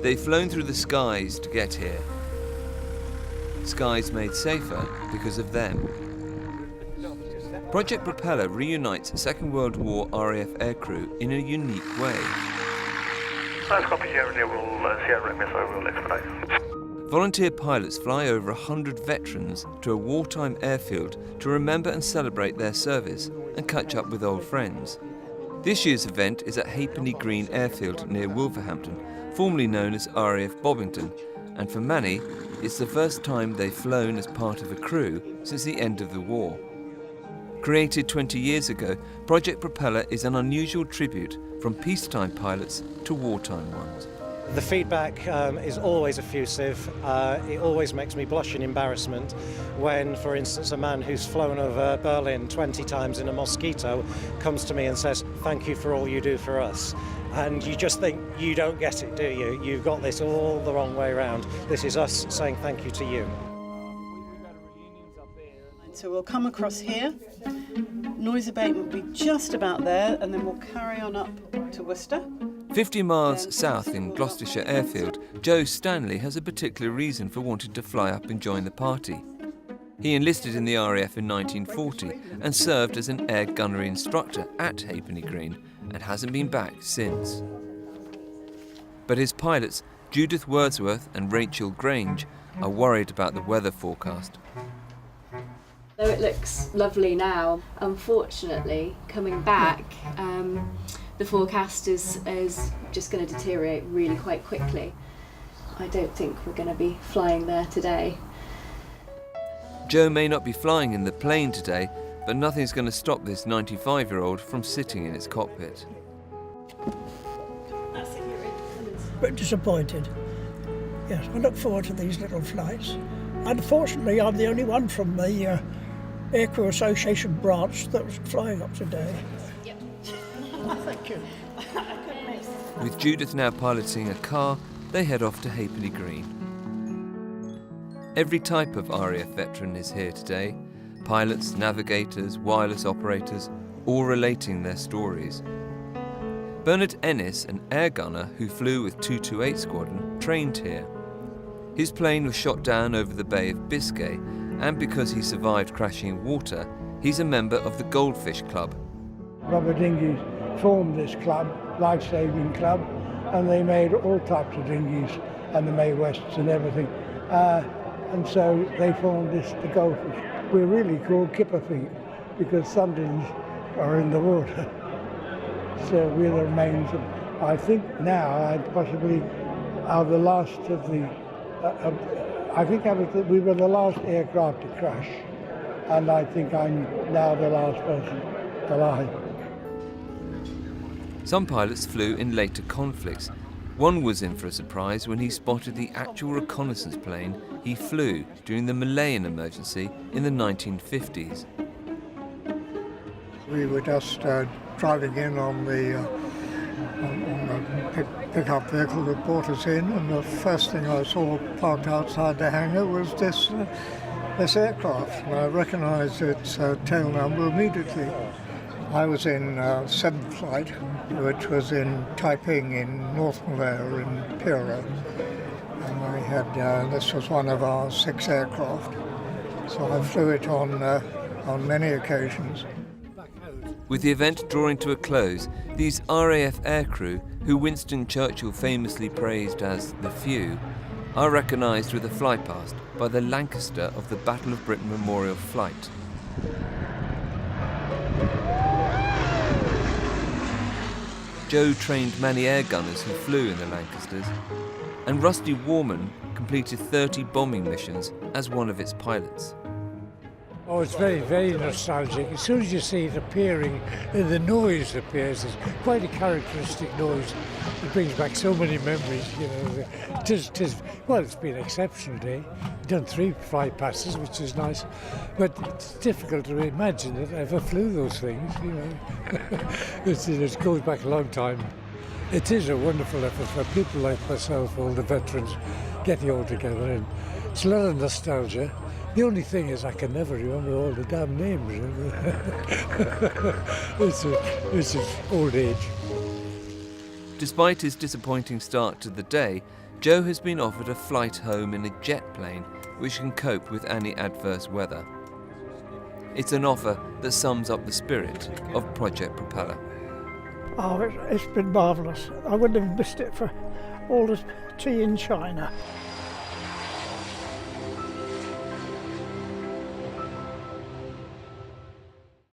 They've flown through the skies to get here. Skies made safer because of them. Project Propeller reunites Second World War RAF aircrew in a unique way. Nice copy, Sierra Sierra Missile will expedite. Volunteer pilots fly over 100 veterans to a wartime airfield to remember and celebrate their service and catch up with old friends. This year's event is at Halfpenny Green Airfield near Wolverhampton, formerly known as RAF Bobington, and for many, it's the first time they've flown as part of a crew since the end of the war. Created 20 years ago, Project Propeller is an unusual tribute from peacetime pilots to wartime ones. The feedback is always effusive. It always makes me blush in embarrassment when, for instance, a man who's flown over Berlin 20 times in a Mosquito comes to me and says, "Thank you for all you do for us." And you just think, you don't get it, do you? You've got this all the wrong way around. This is us saying thank you to you. So we'll come across here. Noise abatement will be just about there, and then we'll carry on up to Worcester. 50 miles south in Gloucestershire Airfield, Joe Stanley has a particular reason for wanting to fly up and join the party. He enlisted in the RAF in 1940 and served as an air gunnery instructor at Halfpenny Green and hasn't been back since. But his pilots, Judith Wordsworth and Rachel Grange, are worried about the weather forecast. Though it looks lovely now, unfortunately, coming back, the forecast is just going to deteriorate really quite quickly. I don't think we're going to be flying there today. Joe may not be flying in the plane today, but nothing's going to stop this 95-year-old from sitting in its cockpit. But disappointed. Yes, I look forward to these little flights. Unfortunately, I'm the only one from the Aircrew Association branch that was flying up today. Yep. Thank you. With Judith now piloting a car, they head off to Halfpenny Green. Every type of RAF veteran is here today. Pilots, navigators, wireless operators, all relating their stories. Bernard Ennis, an air gunner who flew with 228 Squadron, trained here. His plane was shot down over the Bay of Biscay, and because he survived crashing in water, he's a member of the Goldfish Club. Rubber dinghies formed this club, life-saving club, and they made all types of dinghies and the Mae Wests and everything. And so they formed the Goldfish. We're really called kipper feet because Sunderlands are in the water. So we're the remains of, I think now I possibly are the last of the, we were the last aircraft to crash, and I think I'm now the last person alive. Some pilots flew in later conflicts. One was in for a surprise when he spotted the actual reconnaissance plane he flew during the Malayan emergency in the 1950s. We were just driving in on the pickup vehicle that brought us in, and the first thing I saw parked outside the hangar was this aircraft, and I recognised its tail number immediately. I was in 7th flight, which was in Taiping in North Malaya in Pira, and I had this was one of our 6 aircraft, so I flew it on many occasions. With the event drawing to a close, these RAF aircrew, who Winston Churchill famously praised as the few, are recognised with a flypast by the Lancaster of the Battle of Britain Memorial Flight. Joe trained many air gunners who flew in the Lancasters, and Rusty Warman completed 30 bombing missions as one of its pilots. Oh, it's very, very nostalgic. As soon as you see it appearing, the noise appears. It's quite a characteristic noise. It brings back so many memories, you know. Well, it's been an exceptional day. Done 3 fly passes, which is nice. But it's difficult to imagine that I ever flew those things, you know. It goes back a long time. It is a wonderful effort for people like myself, all the veterans, getting all together. And it's a lot of nostalgia. The only thing is I can never remember all the damn names. It's just old age. Despite his disappointing start to the day, Joe has been offered a flight home in a jet plane which can cope with any adverse weather. It's an offer that sums up the spirit of Project Propeller. Oh, it's been marvellous. I wouldn't have missed it for all the tea in China.